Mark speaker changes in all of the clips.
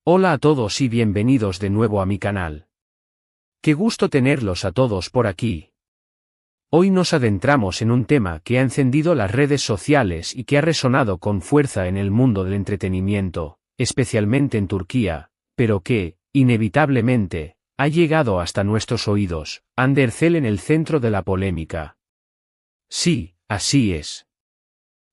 Speaker 1: Hola a todos y bienvenidos de nuevo a mi canal. Qué gusto tenerlos a todos por aquí. Hoy nos adentramos en un tema que ha encendido las redes sociales y que ha resonado con fuerza en el mundo del entretenimiento, especialmente en Turquía, pero que, inevitablemente, ha llegado hasta nuestros oídos. Andercel en el centro de la polémica. Sí, así es.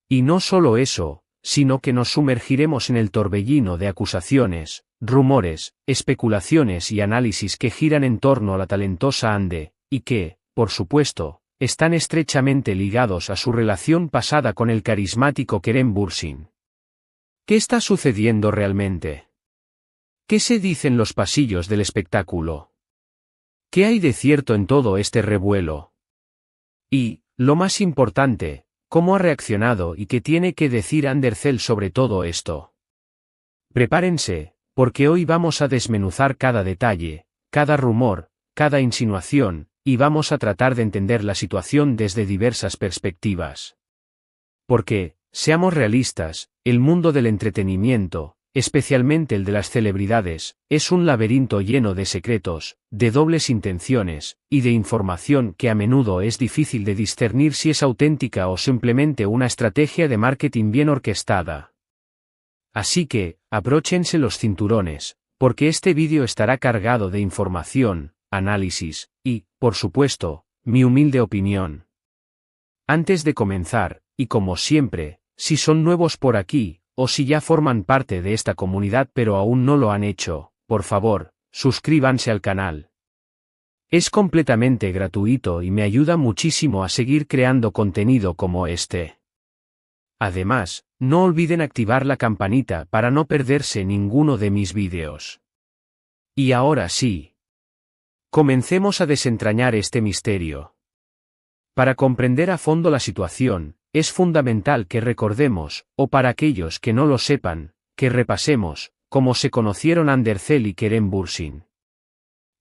Speaker 1: Y no solo eso, sino que nos sumergiremos en el torbellino de acusaciones, rumores, especulaciones y análisis que giran en torno a la talentosa Hande, y que, por supuesto, están estrechamente ligados a su relación pasada con el carismático Kerem Bürsin. ¿Qué está sucediendo realmente? ¿Qué se dice en los pasillos del espectáculo? ¿Qué hay de cierto en todo este revuelo? Y, lo más importante, ¿cómo ha reaccionado y qué tiene que decir Andercel sobre todo esto? Prepárense, porque hoy vamos a desmenuzar cada detalle, cada rumor, cada insinuación, y vamos a tratar de entender la situación desde diversas perspectivas. Porque, seamos realistas, el mundo del entretenimiento, especialmente el de las celebridades, es un laberinto lleno de secretos, de dobles intenciones, y de información que a menudo es difícil de discernir si es auténtica o simplemente una estrategia de marketing bien orquestada. Así que, abróchense los cinturones, porque este vídeo estará cargado de información, análisis, y, por supuesto, mi humilde opinión. Antes de comenzar, y como siempre, si son nuevos por aquí, o si ya forman parte de esta comunidad pero aún no lo han hecho, por favor, suscríbanse al canal. Es completamente gratuito y me ayuda muchísimo a seguir creando contenido como este. Además, no olviden activar la campanita para no perderse ninguno de mis vídeos. Y ahora sí. Comencemos a desentrañar este misterio. Para comprender a fondo la situación, es fundamental que recordemos, o para aquellos que no lo sepan, que repasemos, cómo se conocieron Andercel y Kerem Bürsin.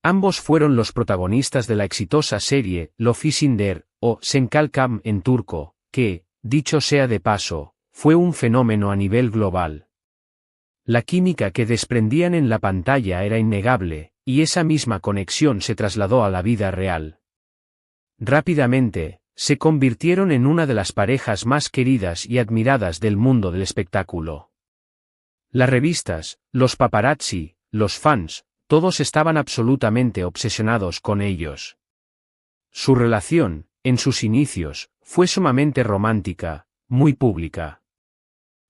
Speaker 1: Ambos fueron los protagonistas de la exitosa serie Lofisindir, o Senkalkam en turco, que, dicho sea de paso, fue un fenómeno a nivel global. La química que desprendían en la pantalla era innegable, y esa misma conexión se trasladó a la vida real. Rápidamente, se convirtieron en una de las parejas más queridas y admiradas del mundo del espectáculo. Las revistas, los paparazzi, los fans, todos estaban absolutamente obsesionados con ellos. Su relación, en sus inicios, fue sumamente romántica, muy pública.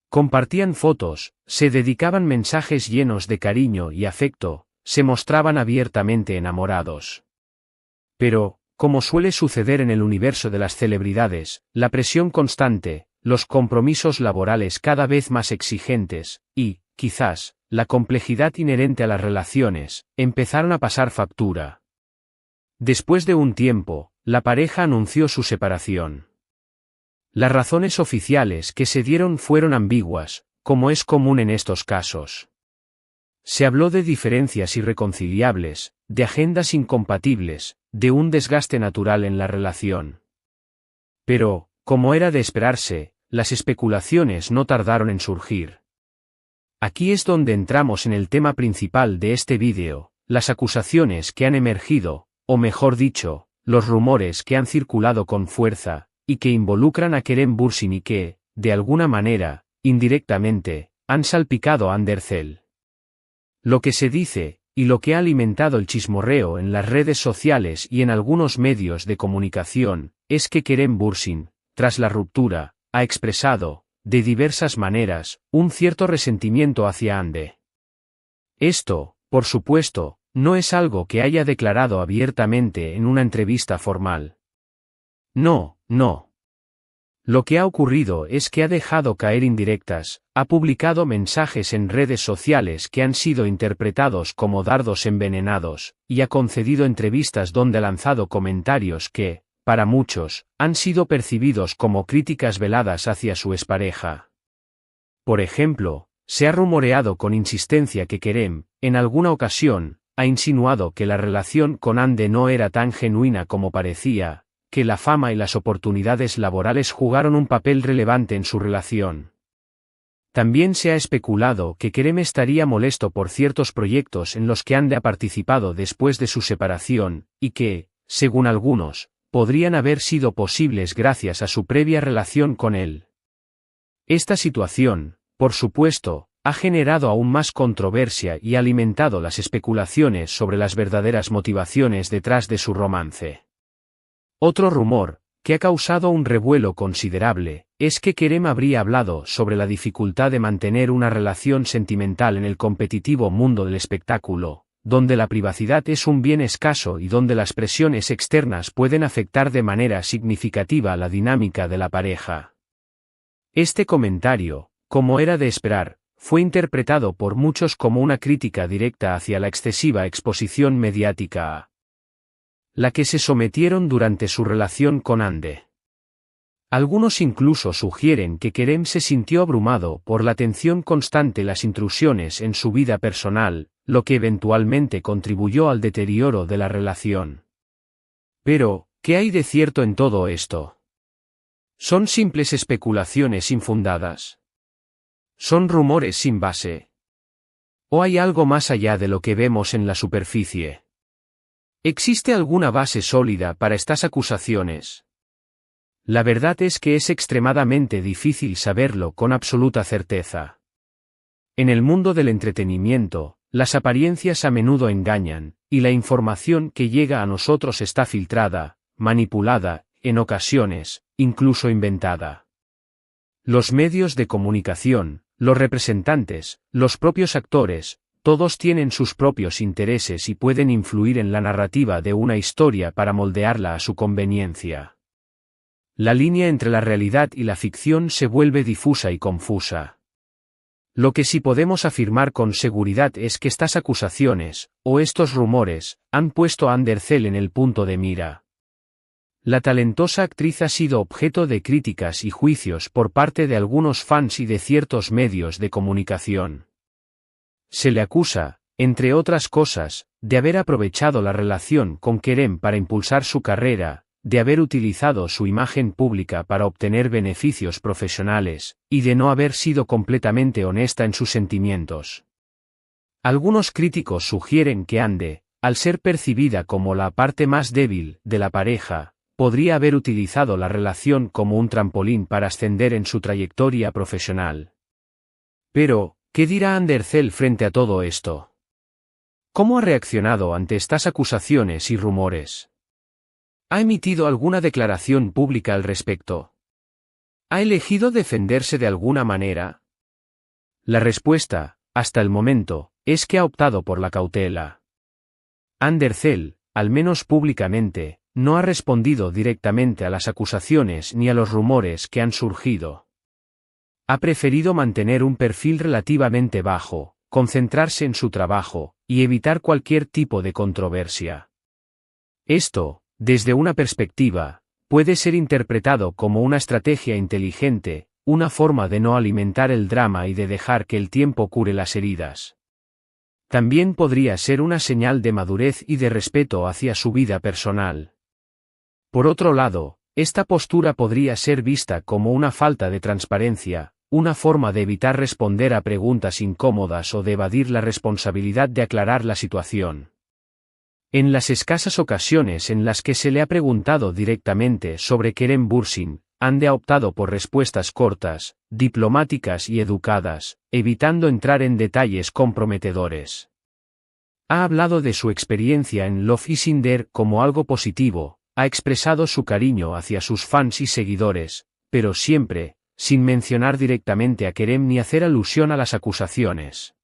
Speaker 1: Compartían fotos, se dedicaban mensajes llenos de cariño y afecto, se mostraban abiertamente enamorados. Pero, como suele suceder en el universo de las celebridades, la presión constante, los compromisos laborales cada vez más exigentes, y, quizás, la complejidad inherente a las relaciones, empezaron a pasar factura. Después de un tiempo, la pareja anunció su separación. Las razones oficiales que se dieron fueron ambiguas, como es común en estos casos. Se habló de diferencias irreconciliables, de agendas incompatibles, de un desgaste natural en la relación. Pero, como era de esperarse, las especulaciones no tardaron en surgir. Aquí es donde entramos en el tema principal de este vídeo, las acusaciones que han emergido, o mejor dicho, los rumores que han circulado con fuerza, y que involucran a Kerem Bürsin y que, de alguna manera, indirectamente, han salpicado a Andercel. Lo que se dice, y lo que ha alimentado el chismorreo en las redes sociales y en algunos medios de comunicación, es que Kerem Bürsin, tras la ruptura, ha expresado, de diversas maneras, un cierto resentimiento hacia Hande. Esto, por supuesto, no es algo que haya declarado abiertamente en una entrevista formal. No. Lo que ha ocurrido es que ha dejado caer indirectas, ha publicado mensajes en redes sociales que han sido interpretados como dardos envenenados, y ha concedido entrevistas donde ha lanzado comentarios que, para muchos, han sido percibidos como críticas veladas hacia su expareja. Por ejemplo, se ha rumoreado con insistencia que Kerem, en alguna ocasión, ha insinuado que la relación con Hande no era tan genuina como parecía, que la fama y las oportunidades laborales jugaron un papel relevante en su relación. También se ha especulado que Kerem estaría molesto por ciertos proyectos en los que Ande ha participado después de su separación, y que, según algunos, podrían haber sido posibles gracias a su previa relación con él. Esta situación, por supuesto, ha generado aún más controversia y ha alimentado las especulaciones sobre las verdaderas motivaciones detrás de su romance. Otro rumor, que ha causado un revuelo considerable, es que Kerem habría hablado sobre la dificultad de mantener una relación sentimental en el competitivo mundo del espectáculo, donde la privacidad es un bien escaso y donde las presiones externas pueden afectar de manera significativa la dinámica de la pareja. Este comentario, como era de esperar, fue interpretado por muchos como una crítica directa hacia la excesiva exposición mediática a la que se sometieron durante su relación con Ande. Algunos incluso sugieren que Kerem se sintió abrumado por la atención constante y las intrusiones en su vida personal, lo que eventualmente contribuyó al deterioro de la relación. Pero, ¿qué hay de cierto en todo esto? ¿Son simples especulaciones infundadas? ¿Son rumores sin base? ¿O hay algo más allá de lo que vemos en la superficie? ¿Existe alguna base sólida para estas acusaciones? La verdad es que es extremadamente difícil saberlo con absoluta certeza. En el mundo del entretenimiento, las apariencias a menudo engañan, y la información que llega a nosotros está filtrada, manipulada, en ocasiones, incluso inventada. Los medios de comunicación, los representantes, los propios actores, todos tienen sus propios intereses y pueden influir en la narrativa de una historia para moldearla a su conveniencia. La línea entre la realidad y la ficción se vuelve difusa y confusa. Lo que sí podemos afirmar con seguridad es que estas acusaciones, o estos rumores, han puesto a Andercel en el punto de mira. La talentosa actriz ha sido objeto de críticas y juicios por parte de algunos fans y de ciertos medios de comunicación. Se le acusa, entre otras cosas, de haber aprovechado la relación con Kerem para impulsar su carrera, de haber utilizado su imagen pública para obtener beneficios profesionales, y de no haber sido completamente honesta en sus sentimientos. Algunos críticos sugieren que Ande, al ser percibida como la parte más débil de la pareja, podría haber utilizado la relación como un trampolín para ascender en su trayectoria profesional. Pero, ¿qué dirá Andercel frente a todo esto? ¿Cómo ha reaccionado ante estas acusaciones y rumores? ¿Ha emitido alguna declaración pública al respecto? ¿Ha elegido defenderse de alguna manera? La respuesta, hasta el momento, es que ha optado por la cautela. Andercel, al menos públicamente, no ha respondido directamente a las acusaciones ni a los rumores que han surgido. Ha preferido mantener un perfil relativamente bajo, concentrarse en su trabajo, y evitar cualquier tipo de controversia. Esto, desde una perspectiva, puede ser interpretado como una estrategia inteligente, una forma de no alimentar el drama y de dejar que el tiempo cure las heridas. También podría ser una señal de madurez y de respeto hacia su vida personal. Por otro lado, esta postura podría ser vista como una falta de transparencia, una forma de evitar responder a preguntas incómodas o de evadir la responsabilidad de aclarar la situación. En las escasas ocasiones en las que se le ha preguntado directamente sobre Kerem Bürsin, Ande ha optado por respuestas cortas, diplomáticas y educadas, evitando entrar en detalles comprometedores. Ha hablado de su experiencia en Love is in There como algo positivo, ha expresado su cariño hacia sus fans y seguidores, pero siempre, sin mencionar directamente a Kerem ni hacer alusión a las acusaciones.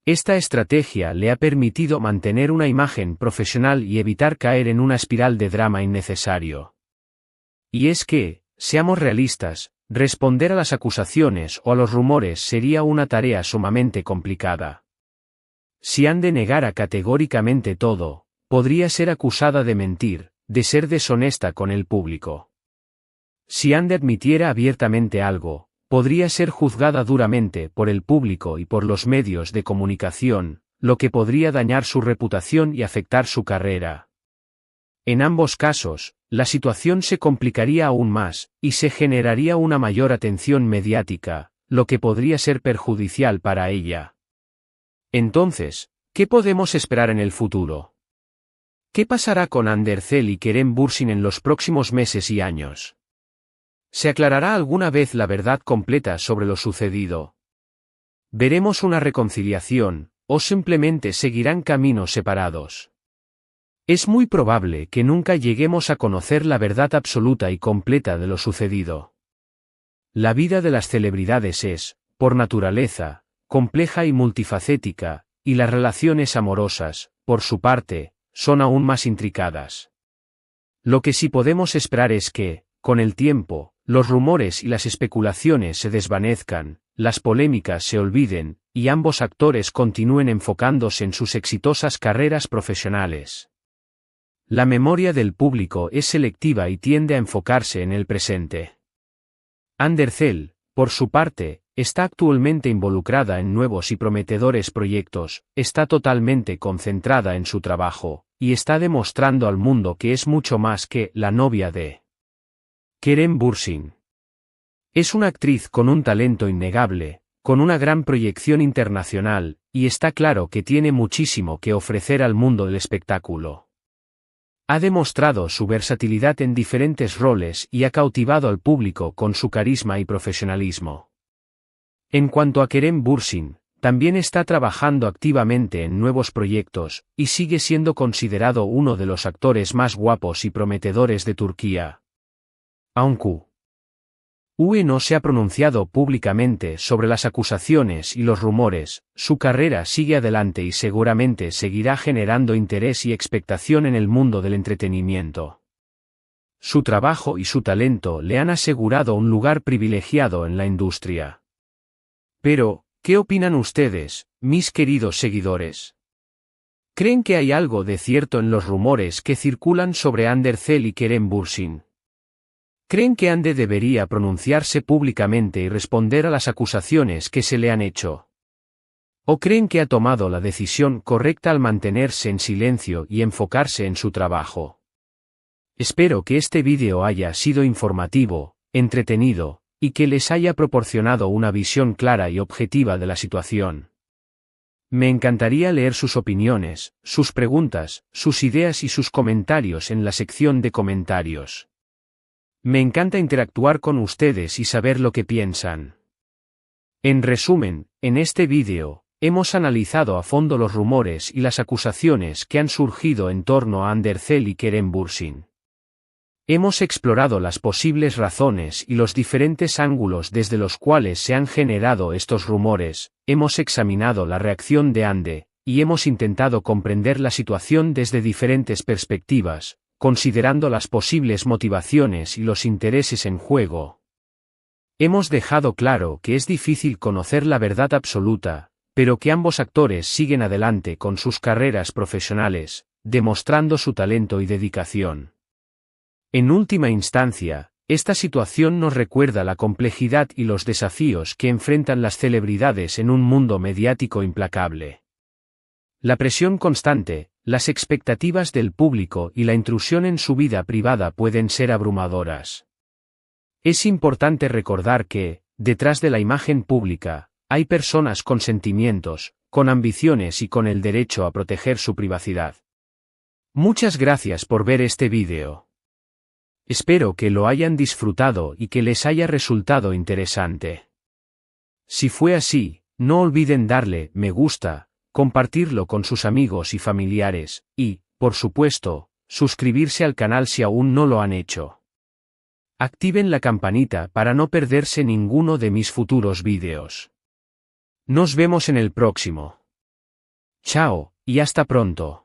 Speaker 1: Esta estrategia le ha permitido mantener una imagen profesional y evitar caer en una espiral de drama innecesario. Y es que, seamos realistas, responder a las acusaciones o a los rumores sería una tarea sumamente complicada. Si Ande negara categóricamente todo, podría ser acusada de mentir, de ser deshonesta con el público. Si Ande admitiera abiertamente algo, podría ser juzgada duramente por el público y por los medios de comunicación, lo que podría dañar su reputación y afectar su carrera. En ambos casos, la situación se complicaría aún más, y se generaría una mayor atención mediática, lo que podría ser perjudicial para ella. Entonces, ¿qué podemos esperar en el futuro? ¿Qué pasará con Andercel y Kerem Bürsin en los próximos meses y años? ¿Se aclarará alguna vez la verdad completa sobre lo sucedido? ¿Veremos una reconciliación, o simplemente seguirán caminos separados? Es muy probable que nunca lleguemos a conocer la verdad absoluta y completa de lo sucedido. La vida de las celebridades es, por naturaleza, compleja y multifacética, y las relaciones amorosas, por su parte, son aún más intricadas. Lo que sí podemos esperar es que, con el tiempo, los rumores y las especulaciones se desvanezcan, las polémicas se olviden, y ambos actores continúen enfocándose en sus exitosas carreras profesionales. La memoria del público es selectiva y tiende a enfocarse en el presente. Andercel, por su parte, está actualmente involucrada en nuevos y prometedores proyectos, está totalmente concentrada en su trabajo, y está demostrando al mundo que es mucho más que la novia de Kerem Bürsin. Es una actriz con un talento innegable, con una gran proyección internacional, y está claro que tiene muchísimo que ofrecer al mundo del espectáculo. Ha demostrado su versatilidad en diferentes roles y ha cautivado al público con su carisma y profesionalismo. En cuanto a Kerem Bürsin, también está trabajando activamente en nuevos proyectos, y sigue siendo considerado uno de los actores más guapos y prometedores de Turquía. Aunque UE no se ha pronunciado públicamente sobre las acusaciones y los rumores, su carrera sigue adelante y seguramente seguirá generando interés y expectación en el mundo del entretenimiento. Su trabajo y su talento le han asegurado un lugar privilegiado en la industria. Pero, ¿qué opinan ustedes, mis queridos seguidores? ¿Creen que hay algo de cierto en los rumores que circulan sobre Andercel y Kerem Bürsin? ¿Creen que Ande debería pronunciarse públicamente y responder a las acusaciones que se le han hecho? ¿O creen que ha tomado la decisión correcta al mantenerse en silencio y enfocarse en su trabajo? Espero que este vídeo haya sido informativo, entretenido, y que les haya proporcionado una visión clara y objetiva de la situación. Me encantaría leer sus opiniones, sus preguntas, sus ideas y sus comentarios en la sección de comentarios. Me encanta interactuar con ustedes y saber lo que piensan. En resumen, en este vídeo, hemos analizado a fondo los rumores y las acusaciones que han surgido en torno a Andercel y Kerem Bürsin. Hemos explorado las posibles razones y los diferentes ángulos desde los cuales se han generado estos rumores, hemos examinado la reacción de Ande, y hemos intentado comprender la situación desde diferentes perspectivas, considerando las posibles motivaciones y los intereses en juego. Hemos dejado claro que es difícil conocer la verdad absoluta, pero que ambos actores siguen adelante con sus carreras profesionales, demostrando su talento y dedicación. En última instancia, esta situación nos recuerda la complejidad y los desafíos que enfrentan las celebridades en un mundo mediático implacable. La presión constante, las expectativas del público y la intrusión en su vida privada pueden ser abrumadoras. Es importante recordar que, detrás de la imagen pública, hay personas con sentimientos, con ambiciones y con el derecho a proteger su privacidad. Muchas gracias por ver este vídeo. Espero que lo hayan disfrutado y que les haya resultado interesante. Si fue así, no olviden darle me gusta, compartirlo con sus amigos y familiares, y, por supuesto, suscribirse al canal si aún no lo han hecho. Activen la campanita para no perderse ninguno de mis futuros vídeos. Nos vemos en el próximo. Chao, y hasta pronto.